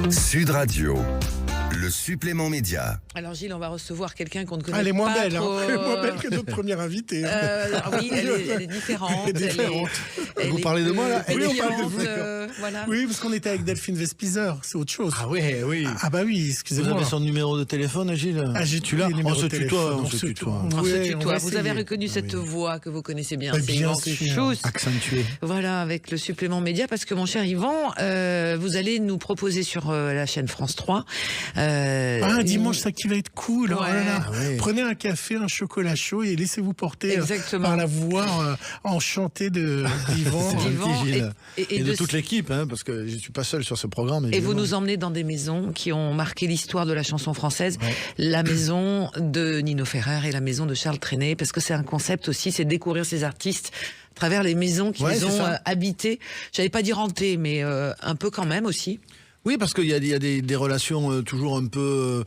Sud Radio, le supplément média. Alors Gilles, on va recevoir quelqu'un qu'on ne connaît pas. Elle est moins belle, trop... Elle est moins belle que notre première invitée. Oui, elle est différente. Vous parlez de moi là? Oui, on parle de vous. Voilà. Oui, parce qu'on était avec Delphine Vespizer, c'est autre chose. Ah oui, oui. Ah bah oui, Vous excusez-moi. avez son numéro de téléphone, Gilles? Ah, j'ai tu l'as? tous les numéros On se de tutoie, téléphone, on se tutoie. On se Oui, on tutoie. va Vous essayer. avez reconnu cette voix que vous connaissez bien. Mais C'est bien Yvan sûr. Kuchus. Accentué. Voilà, avec le supplément média, parce que mon cher Yvan, vous allez nous proposer sur la chaîne France 3. Un dimanche, ça qui va être cool. Oh là là. Ah ouais. Prenez un café, un chocolat chaud et laissez-vous porter Exactement. par la voix enchantée d'Yvan. Yvan Gilles. et Et de de toute l'équipe, hein, parce que je ne suis pas seul sur ce programme. Et vous évidemment. nous emmenez dans des maisons qui ont marqué l'histoire de la chanson française. Ouais. La maison de Nino Ferrer et la maison de Charles Trenet, parce que c'est un concept aussi, c'est découvrir ces artistes à travers les maisons qu'ils Ouais, c'est ont ça. habitées. J'allais pas dire hantées, mais un peu quand même aussi. Oui, parce qu'il y a des relations toujours un peu,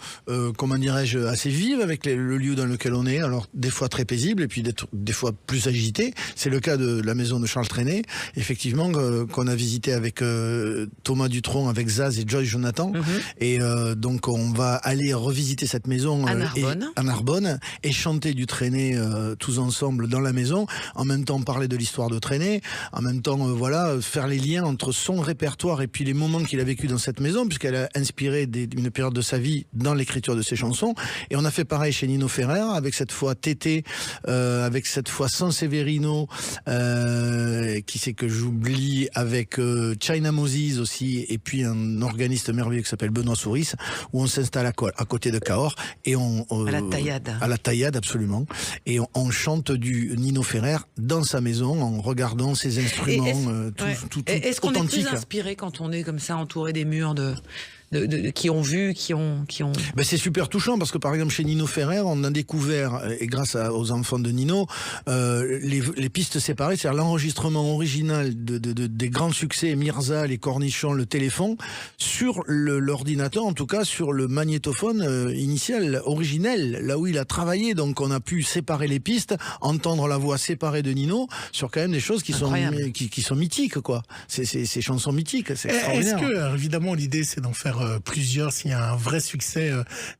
comment dirais-je, assez vives avec le lieu dans lequel on est. Alors, des fois très paisible et puis des fois plus agité. C'est le cas de la maison de Charles Trenet, effectivement, qu'on a visité avec Thomas Dutronc, avec Zaz et Joyce Jonathan. Et donc, on va aller revisiter cette maison À Narbonne. à Narbonne et chanter du Trenet tous ensemble dans la maison. En même temps, parler de l'histoire de Trenet. En même temps, voilà, faire les liens entre son répertoire et puis les moments qu'il a vécu dans cette maison, puisqu'elle a inspiré une période de sa vie dans l'écriture de ses chansons. Et on a fait pareil chez Nino Ferrer, avec cette fois Tété, avec cette fois Sanseverino, qui c'est que j'oublie, avec China Moses aussi, et puis un organiste merveilleux qui s'appelle Benoît Souris, où on s'installe à côté de Cahors, et À la taillade. à la taillade, absolument. Et on chante du Nino Ferrer dans sa maison, en regardant ses instruments, tout Est-ce qu'on est authentique. plus inspiré quand on est comme ça, entouré des murs qui ont vu, qui ont... Ben c'est super touchant parce que par exemple chez Nino Ferrer, on a découvert, et grâce aux enfants de Nino, les pistes séparées, c'est-à-dire l'enregistrement original des grands succès, Mirza, les Cornichons, le Téléphone, sur l'ordinateur, en tout cas sur le magnétophone initial, originel, là où il a travaillé. Donc on a pu séparer les pistes, entendre la voix séparée de Nino sur quand même des choses qui sont mythiques, quoi. Ces chansons mythiques, c'est extraordinaire. Est-ce que, évidemment, l'idée c'est d'en faire plusieurs s'il y a un vrai succès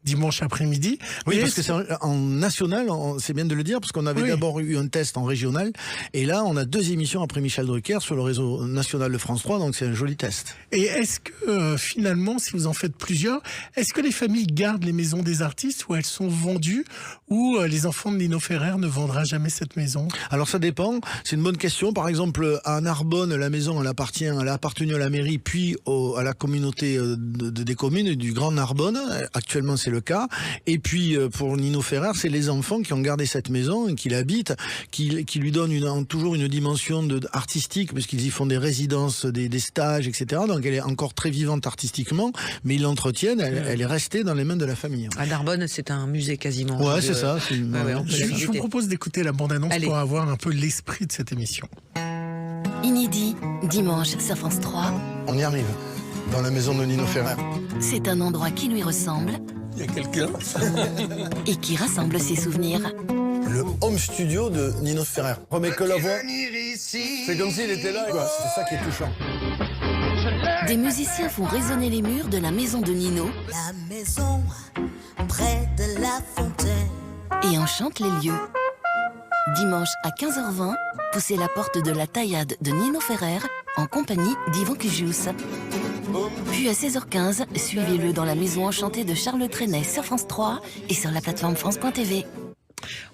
dimanche après-midi? Oui, Mais parce que c'est en national, c'est bien de le dire, parce qu'on avait d'abord eu un test en régional, et là on a 2 émissions après Michel Drucker sur le réseau national de France 3, donc c'est un joli test. Et est-ce que finalement, si vous en faites plusieurs, est-ce que les familles gardent les maisons des artistes ou elles sont vendues, ou les enfants de Nino Ferrer ne vendra jamais cette maison? Alors ça dépend, c'est une bonne question. Par exemple, à Narbonne, la maison elle a appartenu à la mairie, puis à la communauté des communes du Grand Narbonne. Actuellement c'est le cas. Et puis pour Nino Ferrer, c'est les enfants qui ont gardé cette maison et qui l'habitent, qui lui donnent toujours une dimension artistique, parce qu'ils y font des résidences, des stages, etc. Donc elle est encore très vivante artistiquement, mais ils l'entretiennent, elle est restée dans les mains de la famille. À Narbonne, c'est un musée quasiment. Ouais, c'est ça. on peut la Je vous visiter. propose d'écouter la bande-annonce Allez. pour avoir un peu l'esprit de cette émission. Inédit, dimanche sur France 3. On y arrive. Dans la maison de Nino Ferrer. C'est un endroit qui lui ressemble Il y a quelqu'un? et qui rassemble ses souvenirs. Le home studio de Nino Ferrer. Remets que la voix. C'est comme s'il était là, quoi. C'est ça qui est touchant. Des musiciens font résonner les murs de la maison de Nino La maison près de la fontaine. et enchantent les lieux. Dimanche à 15h20, poussez la porte de la taillade de Nino Ferrer en compagnie d'Yvan Kuchus. Puis à 16h15, suivez-le dans la maison enchantée de Charles Trenet sur France 3 et sur la plateforme France.tv.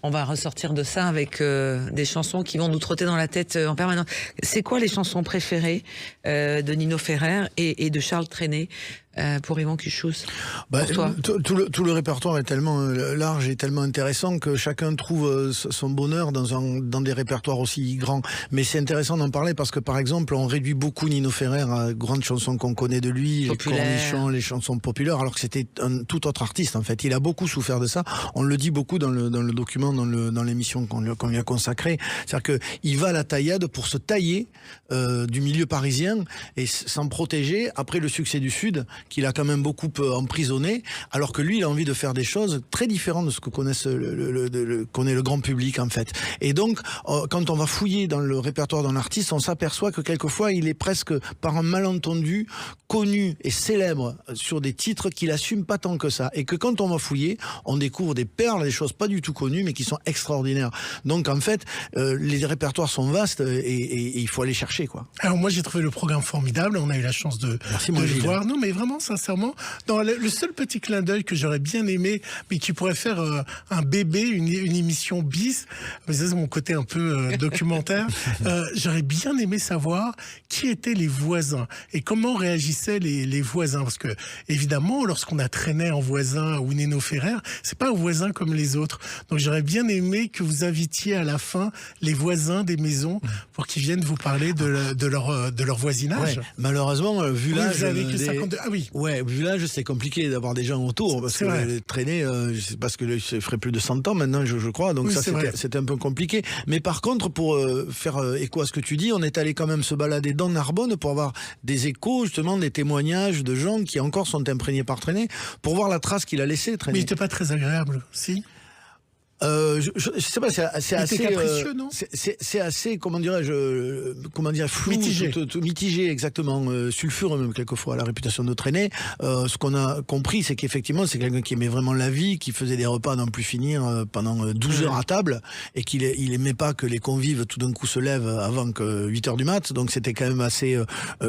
On va ressortir de ça avec des chansons qui vont nous trotter dans la tête en permanence. C'est quoi les chansons préférées de Nino Ferrer et de Charles Trenet pour Yvan Kuchus? Bah, Pour toi. tout le répertoire est tellement large et tellement intéressant que chacun trouve son bonheur dans des répertoires aussi grands. Mais c'est intéressant d'en parler parce que, par exemple, on réduit beaucoup Nino Ferrer à grandes chansons qu'on connaît de lui, Populaire. les Cornichons, les chansons populaires, alors que c'était un tout autre artiste, en fait. Il a beaucoup souffert de ça. On le dit beaucoup dans le document, dans l'émission qu'on lui a consacrée. C'est-à-dire qu'il va à la taillade pour se tailler du milieu parisien et s'en protéger après le succès du Sud. qu'il a quand même beaucoup emprisonné, alors que lui, il a envie de faire des choses très différentes de ce que connaît le grand public, en fait. Et donc, quand on va fouiller dans le répertoire d'un artiste, on s'aperçoit que quelquefois, il est presque, par un malentendu, connu et célèbre sur des titres qu'il assume pas tant que ça. Et que quand on va fouiller, on découvre des perles, des choses pas du tout connues, mais qui sont extraordinaires. Donc, en fait, les répertoires sont vastes et il faut aller chercher, quoi. Alors moi j'ai trouvé le programme formidable, on a eu la chance de le voir. Non mais vraiment sincèrement, dans le seul petit clin d'œil que j'aurais bien aimé, mais qui pourrait faire un bébé, une émission bis, mais ça c'est mon côté un peu documentaire, j'aurais bien aimé savoir qui étaient les voisins et comment réagissaient les voisins, parce que évidemment lorsqu'on a traîné en voisin ou Nino Ferrer, c'est pas un voisin comme les autres. Donc j'aurais bien aimé que vous invitiez à la fin les voisins des maisons pour qu'ils viennent vous parler de leur voisinage. Ouais. Malheureusement, vu l'âge, vous avez que 52. Ah oui. Ouais, vu l'âge, c'est compliqué d'avoir des gens autour parce que traîner, parce que ça ferait plus de 100 ans maintenant, je crois. Donc oui, ça, c'était un peu compliqué. Mais par contre, pour faire écho à ce que tu dis, on est allé quand même se balader dans Narbonne pour avoir des échos, justement, des témoignages de gens qui encore sont imprégnés par Trenet, pour voir la trace qu'il a laissé Trenet. Mais il n'était pas très agréable, si? Je sais pas, c'est assez capricieux, non? C'est assez, comment dirais, flou, mitigé, exactement, sulfureux même quelquefois, la réputation de Trenet. Ce qu'on a compris, c'est qu'effectivement, c'est quelqu'un qui aimait vraiment la vie, qui faisait des repas à n'en plus finir pendant 12 heures à table, et qu'il aimait pas que les convives tout d'un coup se lèvent avant que 8 heures du mat. Donc c'était quand même assez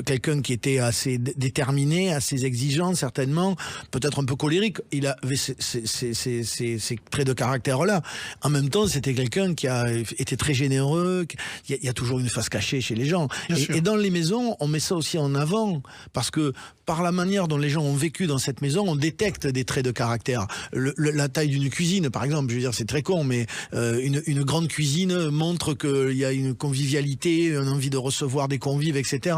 quelqu'un qui était assez déterminé, assez exigeant certainement, peut-être un peu colérique. Il avait ces traits de caractère là. En même temps, c'était quelqu'un qui a été très généreux. Il y a toujours une face cachée chez les gens. Et dans les maisons, on met ça aussi en avant, parce que par la manière dont les gens ont vécu dans cette maison, on détecte des traits de caractère. La taille d'une cuisine, par exemple, je veux dire, c'est très con, mais une grande cuisine montre qu'il y a une convivialité, une envie de recevoir des convives, etc.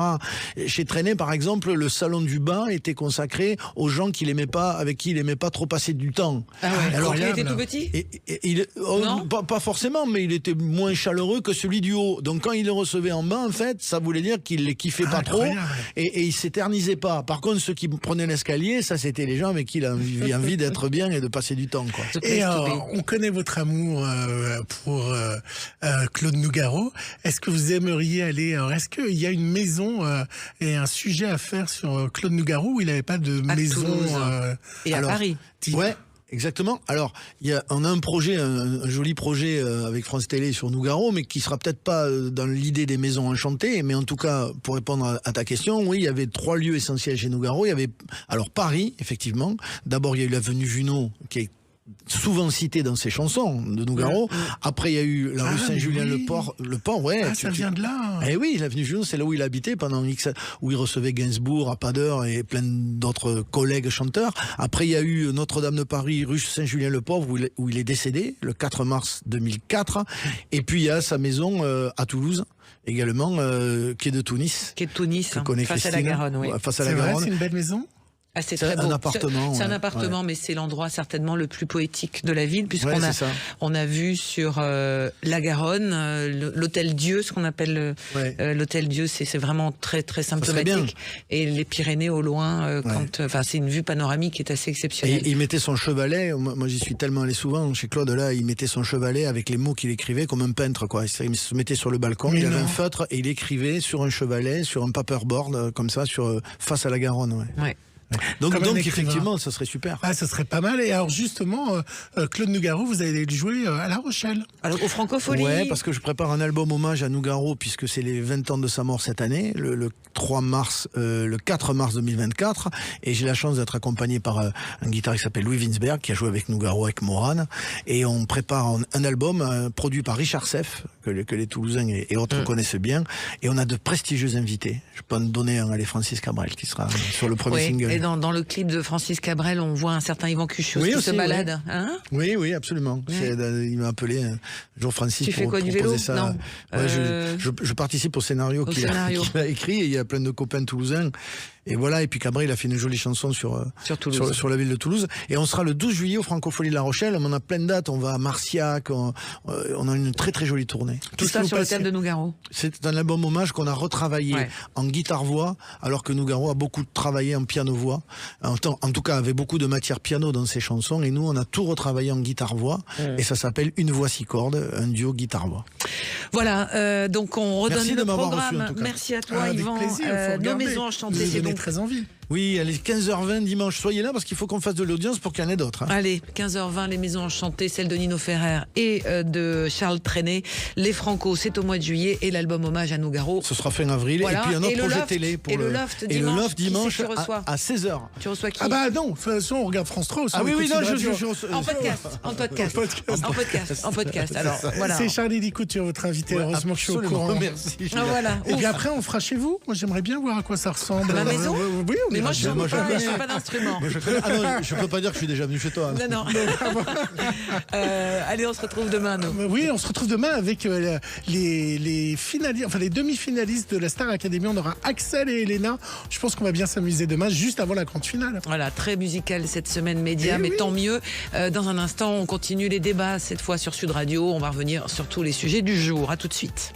Chez Trenet, par exemple, le salon du bain était consacré aux gens qu'il aimait pas, avec qui il aimait pas trop passer du temps. Ah ouais. Alors, il était tout petit? Pas forcément, mais il était moins chaleureux que celui du haut. Donc quand il le recevait en bas, en fait, ça voulait dire qu'il les kiffait pas trop et il s'éternisait pas. Par contre, ceux qui prenaient l'escalier, ça c'était les gens avec qui il avait envie d'être bien et de passer du temps, quoi. Et on connaît votre amour pour Claude Nougaro. Est-ce que vous aimeriez aller... Est-ce qu'il y a une maison et un sujet à faire sur Claude Nougaro où il n'avait pas de maison et à Paris? Ouais. Exactement. Alors, on a un projet, un joli projet avec France Télé sur Nougaro, mais qui sera peut-être pas dans l'idée des maisons enchantées, mais en tout cas, pour répondre à ta question, oui, il y avait 3 lieux essentiels chez Nougaro. Il y avait, alors Paris, effectivement. D'abord, il y a eu l'avenue Junot, qui est souvent cité dans ses chansons de Nougaro. Après, il y a eu la rue Saint-Julien-le-Port. Le port, ouais. Ah, ça vient de là. Eh oui, l'avenue Junot, c'est là où il habitait pendant où il recevait Gainsbourg, Rapadeur et plein d'autres collègues chanteurs. Après, il y a eu Notre-Dame de Paris, rue Saint-Julien-le-Port, où il est décédé le 4 mars 2004. Et puis, il y a sa maison à Toulouse, également, quai de Tunis. Quai de Tunis, que connaît face Christine, à la Garonne, oui. Face à la Garonne. C'est une belle maison. Ah, c'est très beau. Un appartement. C'est un appartement, mais c'est l'endroit certainement le plus poétique de la ville, puisqu'on on a vu sur la Garonne, l'hôtel Dieu, ce qu'on appelle l'hôtel Dieu, c'est vraiment très très symptomatique. Et les Pyrénées au loin, c'est une vue panoramique qui est assez exceptionnelle. Et il mettait son chevalet. Moi, j'y suis tellement allé souvent chez Claude. Là, il mettait son chevalet avec les mots qu'il écrivait comme un peintre, quoi. Il se mettait sur le balcon, il avait un feutre et il écrivait sur un chevalet, sur un paperboard, comme ça, face à la Garonne. Ouais. Donc effectivement, ça serait super. Ah, ça serait pas mal. Et alors justement, Claude Nougaro, vous allez le jouer à La Rochelle. Alors au Francophonie. Ouais, parce que je prépare un album hommage à Nougaro puisque c'est les 20 ans de sa mort cette année, le 4 mars 2024. Et j'ai la chance d'être accompagné par un guitariste qui s'appelle Louis Winsberg, qui a joué avec Nougaro, avec Morane. Et on prépare un album produit par Richard Seff, que les Toulousains et autres connaissent bien. Et on a de prestigieux invités. Je peux en donner un, allez, Francis Cabrel, qui sera sur le premier single. Et dans le clip de Francis Cabrel, on voit un certain Yvan Cuchot qui se balade. Oui, hein, oui, absolument. Il m'a appelé un jour, Francis, tu fais quoi, du vélo? Ça. Non. Ouais, je participe au scénario qu'il a écrit, et il y a plein de copains toulousains. Et voilà, et puis Cabré, il a fait une jolie chanson sur Toulouse. sur la ville de Toulouse. Et on sera le 12 juillet au Francophonie de La Rochelle. On a plein de dates. On va à Marciac. On a une très très jolie tournée. Tout ça sur le thème de Nougaro. C'est un album hommage qu'on a retravaillé en guitare-voix, alors que Nougaro a beaucoup travaillé en piano-voix. En tout cas, avait beaucoup de matière piano dans ses chansons. Et nous, on a tout retravaillé en guitare-voix. Et ça s'appelle Une voix six cordes, un duo guitare-voix. Voilà, donc on redonne Merci le de m'avoir programme. reçu, en tout cas. Merci à toi, Avec Yvan. plaisir, faut Nos regarder. maisons enchantées, Vous c'est donnez donc très envie. Oui, allez, 15h20 dimanche. Soyez là parce qu'il faut qu'on fasse de l'audience pour qu'il y en ait d'autres. Hein. Allez, 15h20, les maisons enchantées, celle de Nino Ferrer et de Charles Trenet. Les Franco, c'est au mois de juillet et l'album hommage à Nougaro. Ce sera fin avril. Voilà. Et puis un autre Et le projet Loft, télé pour et le Loft et le dimanche, Loft dimanche qui c'est que tu reçois à 16h. Tu reçois qui? Ah bah non, de toute façon, on regarde France 3 aussi. Ah on oui, écoute oui, non, une radio. En podcast. Alors, voilà. C'est Charlie Licouture, votre invité. Ouais, Heureusement que je suis au absolument. courant. Merci. Ah, voilà. Et puis Ouf. après, on fera chez vous. Moi, j'aimerais bien voir à quoi ça ressemble. Ma maison? Oui, on Mais ira moi, je bien. ne je suis pas d'instrument. Moi, je connais- Ah non, je peux pas dire que je suis déjà venu chez toi. hein. Non. Allez, on se retrouve demain, nous. Oui, on se retrouve demain avec les finalistes, enfin les demi-finalistes de la Star Academy. On aura Axel et Elena. Je pense qu'on va bien s'amuser demain, juste avant la grande finale. Voilà, très musical cette semaine média, mais tant mieux. Dans un instant, on continue les débats, cette fois sur Sud Radio. On va revenir sur tous les sujets du jour. À tout de suite.